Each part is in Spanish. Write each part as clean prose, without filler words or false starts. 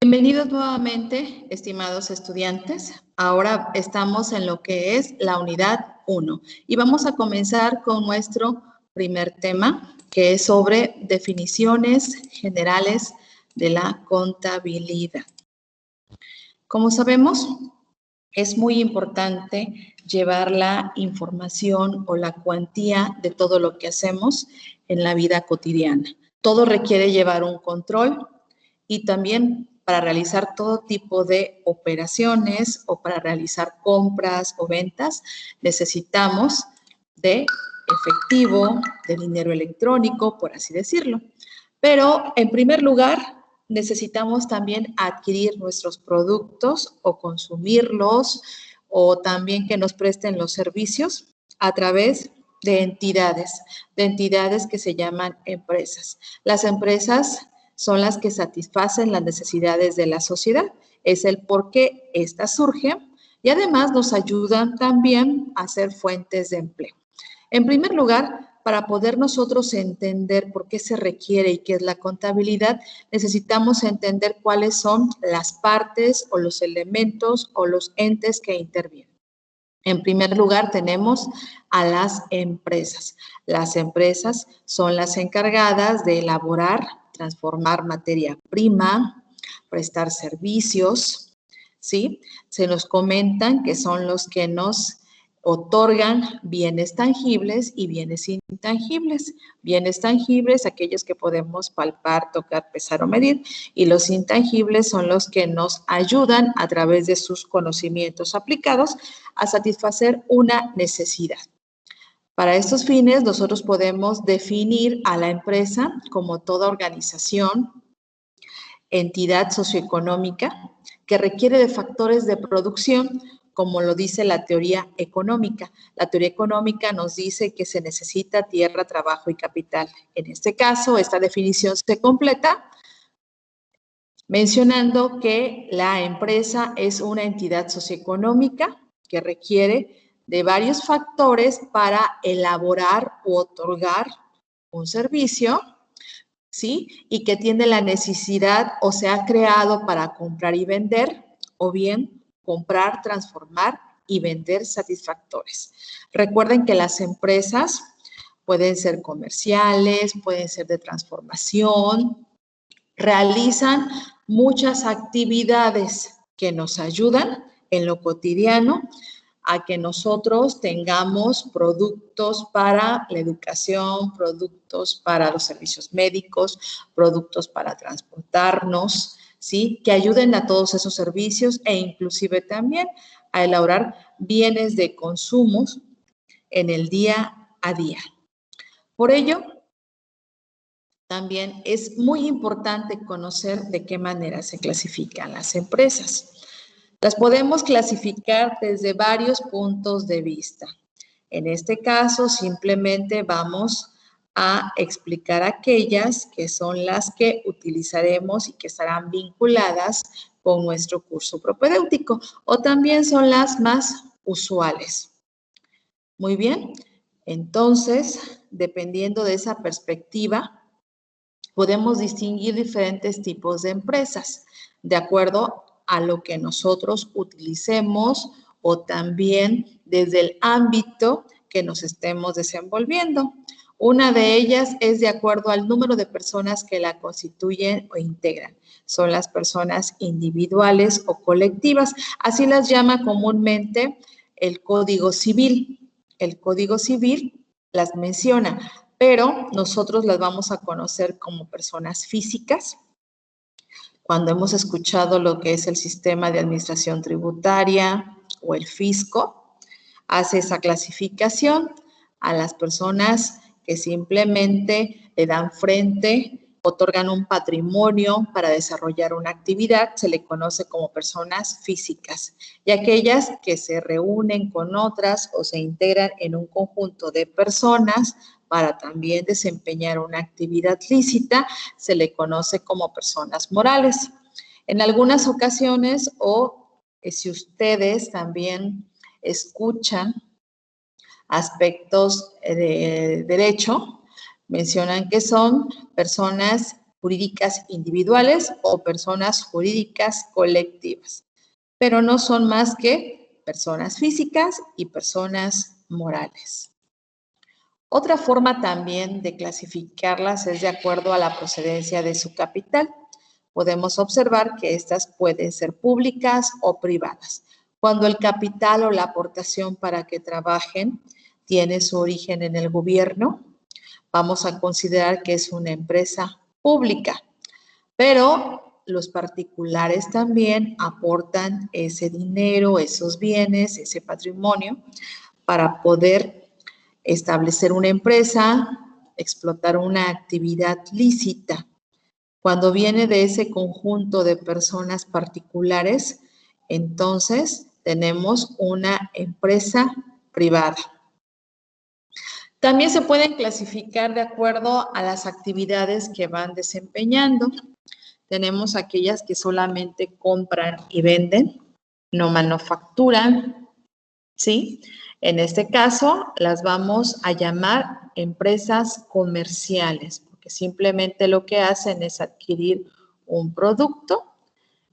Bienvenidos nuevamente, estimados estudiantes. Ahora estamos en lo que es la unidad 1 y vamos a comenzar con nuestro primer tema, que es sobre definiciones generales de la contabilidad. Como sabemos, es muy importante llevar la información o la cuantía de todo lo que hacemos en la vida cotidiana. Todo requiere llevar un control y también para realizar todo tipo de operaciones o para realizar compras o ventas necesitamos de efectivo, de dinero electrónico, por así decirlo. Pero en primer lugar, necesitamos también adquirir nuestros productos o consumirlos o también que nos presten los servicios a través de entidades que se llaman empresas. Las empresas son las que satisfacen las necesidades de la sociedad. Es el por qué éstas surgen y además nos ayudan también a ser fuentes de empleo. En primer lugar, para poder nosotros entender por qué se requiere y qué es la contabilidad, necesitamos entender cuáles son las partes o los elementos o los entes que intervienen. En primer lugar, tenemos a las empresas. Las empresas son las encargadas de elaborar, transformar materia prima, prestar servicios, ¿sí? Se nos comentan que son los que nos otorgan bienes tangibles y bienes intangibles. Bienes tangibles, aquellos que podemos palpar, tocar, pesar o medir, y los intangibles son los que nos ayudan a través de sus conocimientos aplicados a satisfacer una necesidad. Para estos fines, nosotros podemos definir a la empresa como toda organización, entidad socioeconómica que requiere de factores de producción, como lo dice la teoría económica. La teoría económica nos dice que se necesita tierra, trabajo y capital. En este caso, esta definición se completa mencionando que la empresa es una entidad socioeconómica que requiere de varios factores para elaborar u otorgar un servicio, ¿sí? Y que tiene la necesidad o se ha creado para comprar y vender, o bien comprar, transformar y vender satisfactores. Recuerden que las empresas pueden ser comerciales, pueden ser de transformación, realizan muchas actividades que nos ayudan en lo cotidiano a que nosotros tengamos productos para la educación, productos para los servicios médicos, productos para transportarnos, ¿sí? Que ayuden a todos esos servicios e inclusive también a elaborar bienes de consumo en el día a día. Por ello, también es muy importante conocer de qué manera se clasifican las empresas. Las podemos clasificar desde varios puntos de vista. En este caso, simplemente vamos a explicar aquellas que son las que utilizaremos y que estarán vinculadas con nuestro curso propedéutico, o también son las más usuales. Muy bien, entonces, dependiendo de esa perspectiva, podemos distinguir diferentes tipos de empresas de acuerdo a lo que nosotros utilicemos o también desde el ámbito que nos estemos desenvolviendo. Una de ellas es de acuerdo al número de personas que la constituyen o integran. Son las personas individuales o colectivas. Así las llama comúnmente el Código Civil. El Código Civil las menciona, pero nosotros las vamos a conocer como personas físicas. Cuando hemos escuchado lo que es el sistema de administración tributaria o el fisco, hace esa clasificación a las personas que simplemente le dan frente, otorgan un patrimonio para desarrollar una actividad, se le conoce como personas físicas. Y aquellas que se reúnen con otras o se integran en un conjunto de personas para también desempeñar una actividad lícita, se le conoce como personas morales. En algunas ocasiones, si ustedes también escuchan aspectos de derecho, mencionan que son personas jurídicas individuales o personas jurídicas colectivas, pero no son más que personas físicas y personas morales. Otra forma también de clasificarlas es de acuerdo a la procedencia de su capital. Podemos observar que estas pueden ser públicas o privadas. Cuando el capital o la aportación para que trabajen tiene su origen en el gobierno, vamos a considerar que es una empresa pública, pero los particulares también aportan ese dinero, esos bienes, ese patrimonio para poder establecer una empresa, explotar una actividad lícita. Cuando viene de ese conjunto de personas particulares, entonces tenemos una empresa privada. También se pueden clasificar de acuerdo a las actividades que van desempeñando. Tenemos aquellas que solamente compran y venden, no manufacturan, ¿sí? En este caso, las vamos a llamar empresas comerciales, porque simplemente lo que hacen es adquirir un producto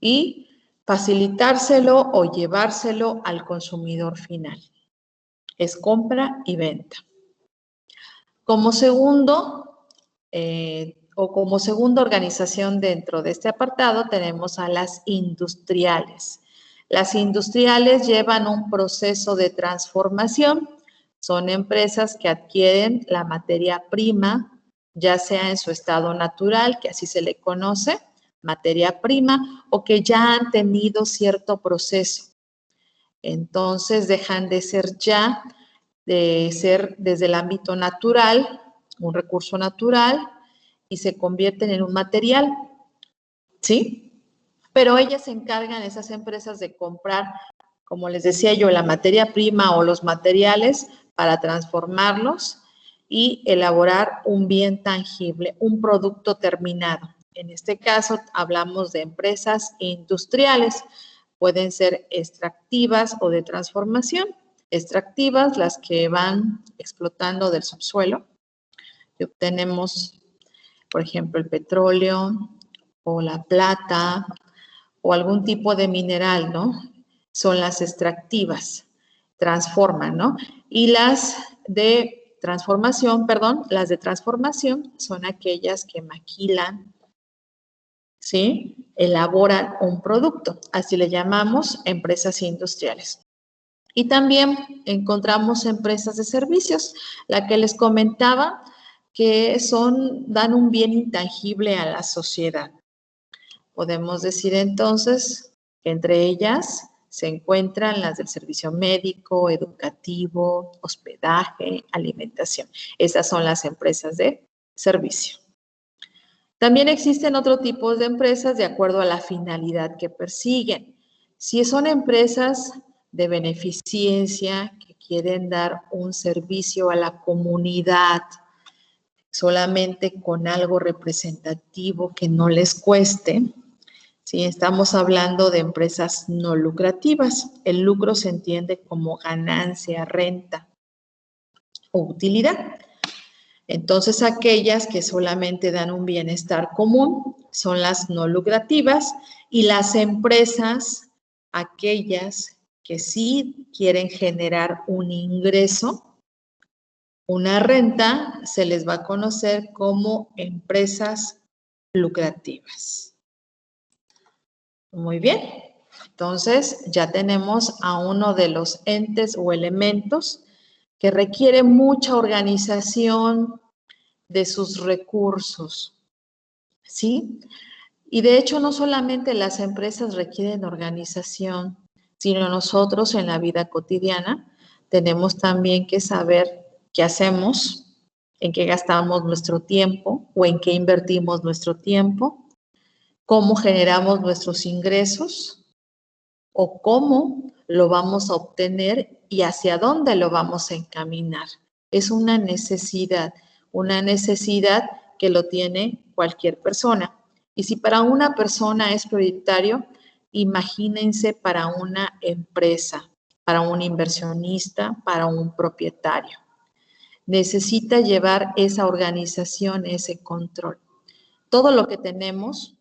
y facilitárselo o llevárselo al consumidor final. Es compra y venta. Como segundo, como segunda organización dentro de este apartado, tenemos a las industriales. Las industriales llevan un proceso de transformación. Son empresas que adquieren la materia prima, ya sea en su estado natural, que así se le conoce, materia prima, o que ya han tenido cierto proceso. Entonces, dejan de ser desde el ámbito natural, un recurso natural, y se convierten en un material, ¿sí? Pero ellas se encargan, esas empresas, de comprar, como les decía yo, la materia prima o los materiales para transformarlos y elaborar un bien tangible, un producto terminado. En este caso, hablamos de empresas industriales. Pueden ser extractivas o de transformación. Extractivas, las que van explotando del subsuelo y obtenemos, por ejemplo, el petróleo o la plata o algún tipo de mineral, ¿no? Son las extractivas, transforman, ¿no? Y las de transformación son aquellas que maquilan, ¿sí? Elaboran un producto, así le llamamos empresas industriales. Y también encontramos empresas de servicios, la que les comentaba, que dan un bien intangible a la sociedad. Podemos decir entonces que entre ellas se encuentran las del servicio médico, educativo, hospedaje, alimentación. Esas son las empresas de servicio. También existen otro tipo de empresas de acuerdo a la finalidad que persiguen. Si son empresas de beneficencia que quieren dar un servicio a la comunidad solamente con algo representativo que no les cueste, ¿sí? Estamos hablando de empresas no lucrativas. El lucro se entiende como ganancia, renta o utilidad. Entonces, aquellas que solamente dan un bienestar común son las no lucrativas, y las empresas, aquellas que sí quieren generar un ingreso, una renta, se les va a conocer como empresas lucrativas. Muy bien. Entonces, ya tenemos a uno de los entes o elementos que requiere mucha organización de sus recursos, ¿sí? Y de hecho, no solamente las empresas requieren organización, sino nosotros en la vida cotidiana tenemos también que saber qué hacemos, en qué gastamos nuestro tiempo o en qué invertimos nuestro tiempo, cómo generamos nuestros ingresos o cómo lo vamos a obtener y hacia dónde lo vamos a encaminar. Es una necesidad que lo tiene cualquier persona. Y si para una persona es prioritario, imagínense para una empresa, para un inversionista, para un propietario. Necesita llevar esa organización, ese control. todo lo que tenemos,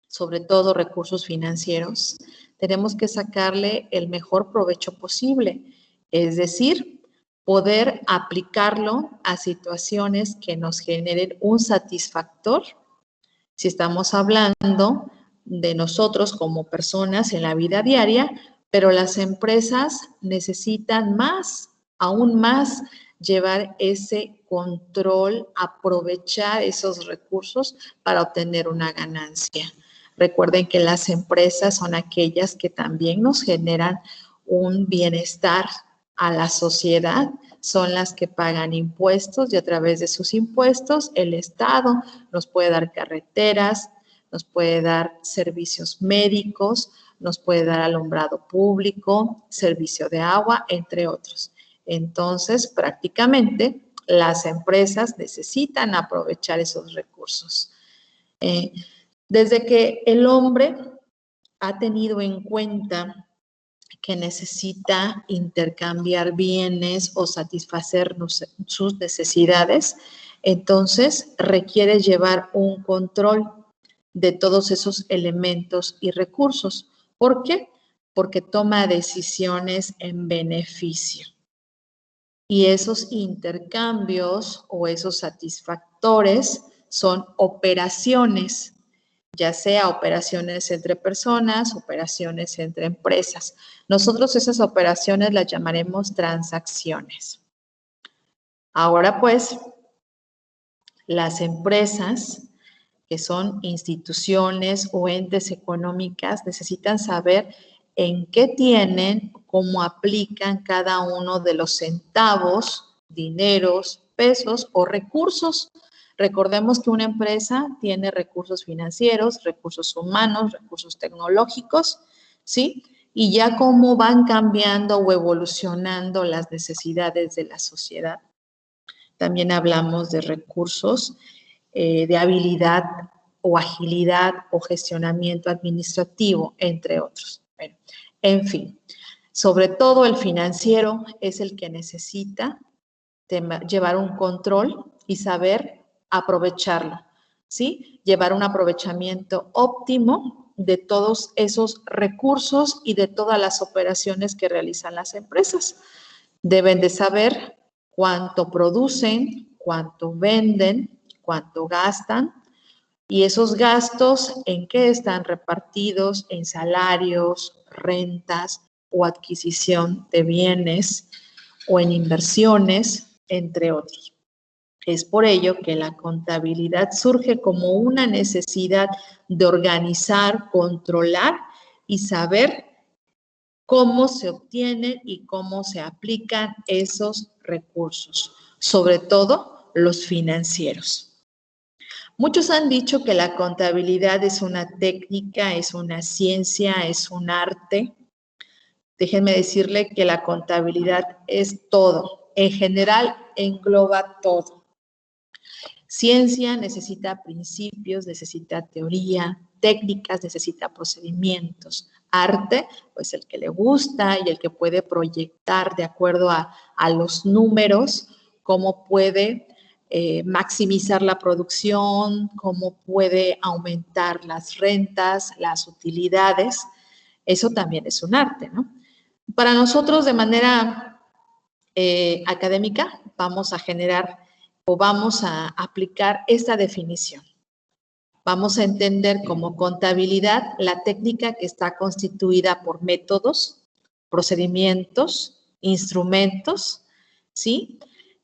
sobre todo recursos financieros, tenemos que sacarle el mejor provecho posible, es decir, poder aplicarlo a situaciones que nos generen un satisfactor. Si estamos hablando de nosotros como personas en la vida diaria, pero las empresas necesitan más, aún más, llevar ese control, aprovechar esos recursos para obtener una ganancia. Recuerden que las empresas son aquellas que también nos generan un bienestar a la sociedad, son las que pagan impuestos y a través de sus impuestos el Estado nos puede dar carreteras, nos puede dar servicios médicos, nos puede dar alumbrado público, servicio de agua, entre otros. Entonces, prácticamente, las empresas necesitan aprovechar esos recursos. Desde que el hombre ha tenido en cuenta que necesita intercambiar bienes o satisfacer sus necesidades, entonces requiere llevar un control de todos esos elementos y recursos. ¿Por qué? Porque toma decisiones en beneficio. Y esos intercambios o esos satisfactores son operaciones, ya sea operaciones entre personas, operaciones entre empresas. Nosotros esas operaciones las llamaremos transacciones. Ahora pues, las empresas, que son instituciones o entes económicas, necesitan saber en qué tienen, cómo aplican cada uno de los centavos, dineros, pesos o recursos. Recordemos que una empresa tiene recursos financieros, recursos humanos, recursos tecnológicos, ¿sí? Y ya cómo van cambiando o evolucionando las necesidades de la sociedad. También hablamos de recursos de habilidad o agilidad o gestionamiento administrativo, entre otros. Bueno, en fin, sobre todo el financiero es el que necesita llevar un control y saber aprovecharlo, ¿sí? Llevar un aprovechamiento óptimo de todos esos recursos y de todas las operaciones que realizan las empresas. Deben de saber cuánto producen, cuánto venden, cuánto gastan y esos gastos en qué están repartidos, en salarios, rentas o adquisición de bienes o en inversiones, entre otros. Es por ello que la contabilidad surge como una necesidad de organizar, controlar y saber cómo se obtienen y cómo se aplican esos recursos, sobre todo los financieros. Muchos han dicho que la contabilidad es una técnica, es una ciencia, es un arte. Déjenme decirle que la contabilidad es todo. En general, engloba todo. Ciencia necesita principios, necesita teoría, técnicas, necesita procedimientos. Arte, pues el que le gusta y el que puede proyectar de acuerdo a los números, cómo puede maximizar la producción, cómo puede aumentar las rentas, las utilidades. Eso también es un arte, ¿no? Para nosotros, de manera académica, vamos a generar o vamos a aplicar esta definición. Vamos a entender como contabilidad la técnica que está constituida por métodos, procedimientos, instrumentos, ¿sí?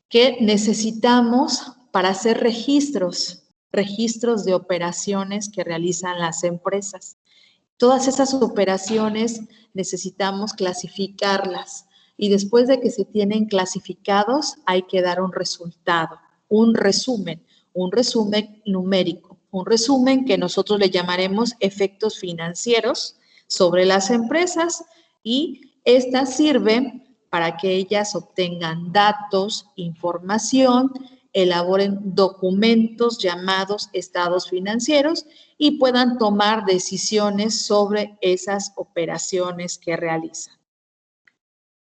Que necesitamos para hacer registros de operaciones que realizan las empresas. Todas esas operaciones necesitamos clasificarlas y después de que se tienen clasificados hay que dar un resultado, un resumen numérico, un resumen que nosotros le llamaremos efectos financieros sobre las empresas y esta sirve para que ellas obtengan datos, información, elaboren documentos llamados estados financieros y puedan tomar decisiones sobre esas operaciones que realizan.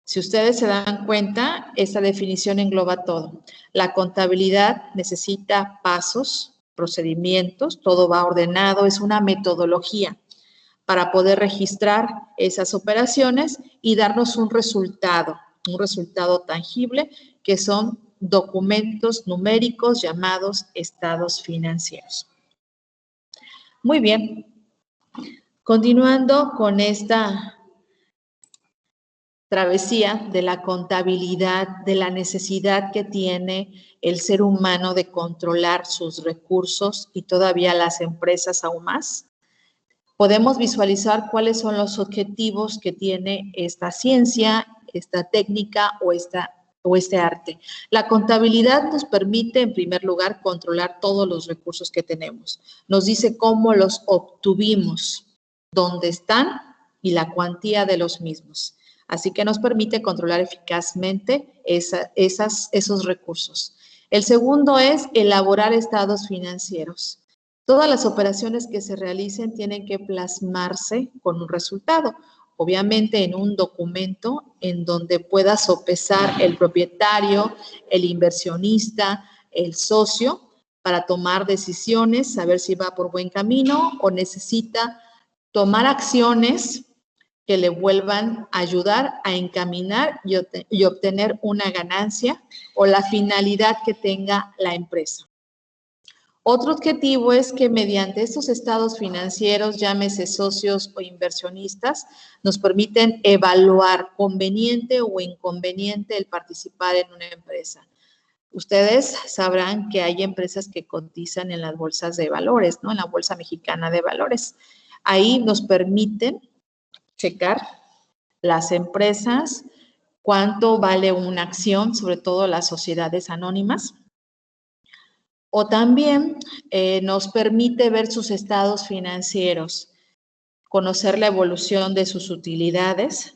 Si ustedes se dan cuenta, esta definición engloba todo. La contabilidad necesita pasos, procedimientos, todo va ordenado, es una metodología para poder registrar esas operaciones y darnos un resultado tangible, que son documentos numéricos llamados estados financieros. Muy bien. Continuando con esta travesía de la contabilidad, de la necesidad que tiene el ser humano de controlar sus recursos y todavía las empresas aún más, podemos visualizar cuáles son los objetivos que tiene esta ciencia, esta técnica o este arte. La contabilidad nos permite, en primer lugar, controlar todos los recursos que tenemos. Nos dice cómo los obtuvimos, dónde están y la cuantía de los mismos. Así que nos permite controlar eficazmente esos recursos. El segundo es elaborar estados financieros. Todas las operaciones que se realicen tienen que plasmarse con un resultado, obviamente en un documento en donde pueda sopesar el propietario, el inversionista, el socio, para tomar decisiones, saber si va por buen camino o necesita tomar acciones que le vuelvan a ayudar a encaminar y obtener una ganancia o la finalidad que tenga la empresa. Otro objetivo es que mediante estos estados financieros, llámese socios o inversionistas, nos permiten evaluar conveniente o inconveniente el participar en una empresa. Ustedes sabrán que hay empresas que cotizan en las bolsas de valores, ¿no? En la Bolsa Mexicana de Valores. Ahí nos permiten checar las empresas, cuánto vale una acción, sobre todo las sociedades anónimas. O también nos permite ver sus estados financieros, conocer la evolución de sus utilidades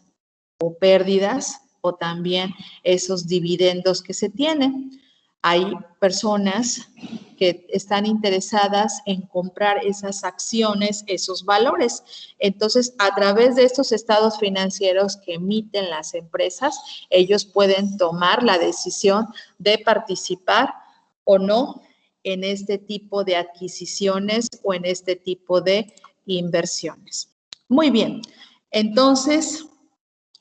o pérdidas, o también esos dividendos que se tienen. Hay personas que están interesadas en comprar esas acciones, esos valores. Entonces, a través de estos estados financieros que emiten las empresas, ellos pueden tomar la decisión de participar o no en este tipo de adquisiciones o en este tipo de inversiones. Muy bien, entonces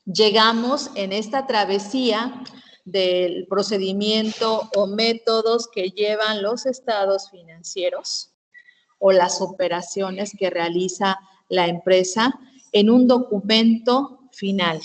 llegamos en esta travesía del procedimiento o métodos que llevan los estados financieros o las operaciones que realiza la empresa en un documento final.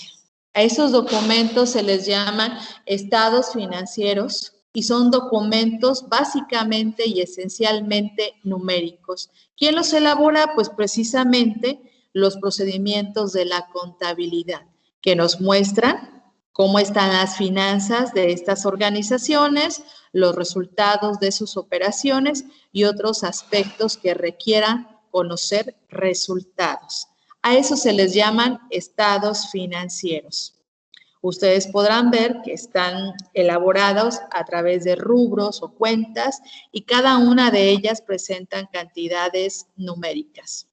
A esos documentos se les llaman estados financieros y son documentos básicamente y esencialmente numéricos. ¿Quién los elabora? Pues precisamente los procedimientos de la contabilidad, que nos muestran cómo están las finanzas de estas organizaciones, los resultados de sus operaciones y otros aspectos que requieran conocer resultados. A eso se les llaman estados financieros. Ustedes podrán ver que están elaborados a través de rubros o cuentas y cada una de ellas presentan cantidades numéricas.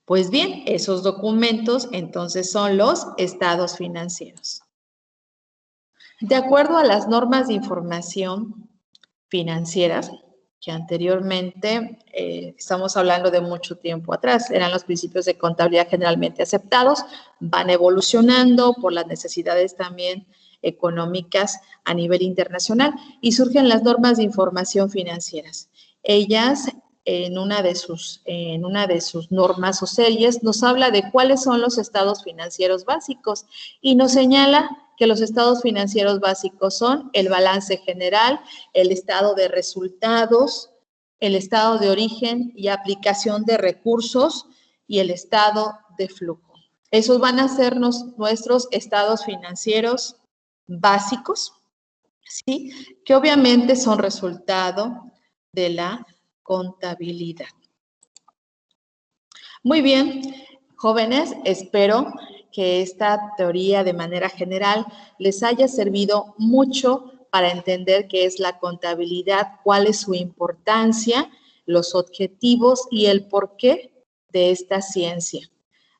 Pues bien, esos documentos entonces son los estados financieros. De acuerdo a las normas de información financieras, que anteriormente, estamos hablando de mucho tiempo atrás, eran los principios de contabilidad generalmente aceptados, van evolucionando por las necesidades también económicas a nivel internacional y surgen las normas de información financieras. Ellas, en una de sus normas o series, nos habla de cuáles son los estados financieros básicos y nos señala que los estados financieros básicos son el balance general, el estado de resultados, el estado de origen y aplicación de recursos y el estado de flujo. Esos van a ser nuestros estados financieros básicos, ¿sí? Que obviamente son resultado de la contabilidad. Muy bien, jóvenes, espero que esta teoría de manera general les haya servido mucho para entender qué es la contabilidad, cuál es su importancia, los objetivos y el porqué de esta ciencia.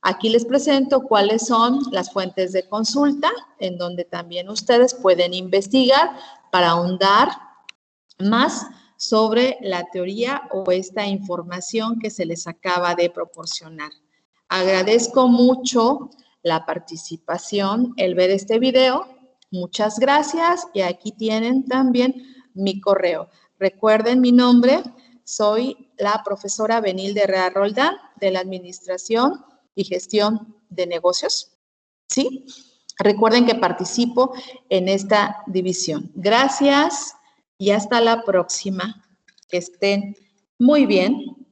Aquí les presento cuáles son las fuentes de consulta, en donde también ustedes pueden investigar para ahondar más sobre la teoría o esta información que se les acaba de proporcionar. Agradezco mucho la participación, el ver este video. Muchas gracias y aquí tienen también mi correo. Recuerden mi nombre, soy la profesora Benilde Herrera Roldán de la Administración y Gestión de Negocios. ¿Sí? Recuerden que participo en esta división. Gracias y hasta la próxima. Que estén muy bien.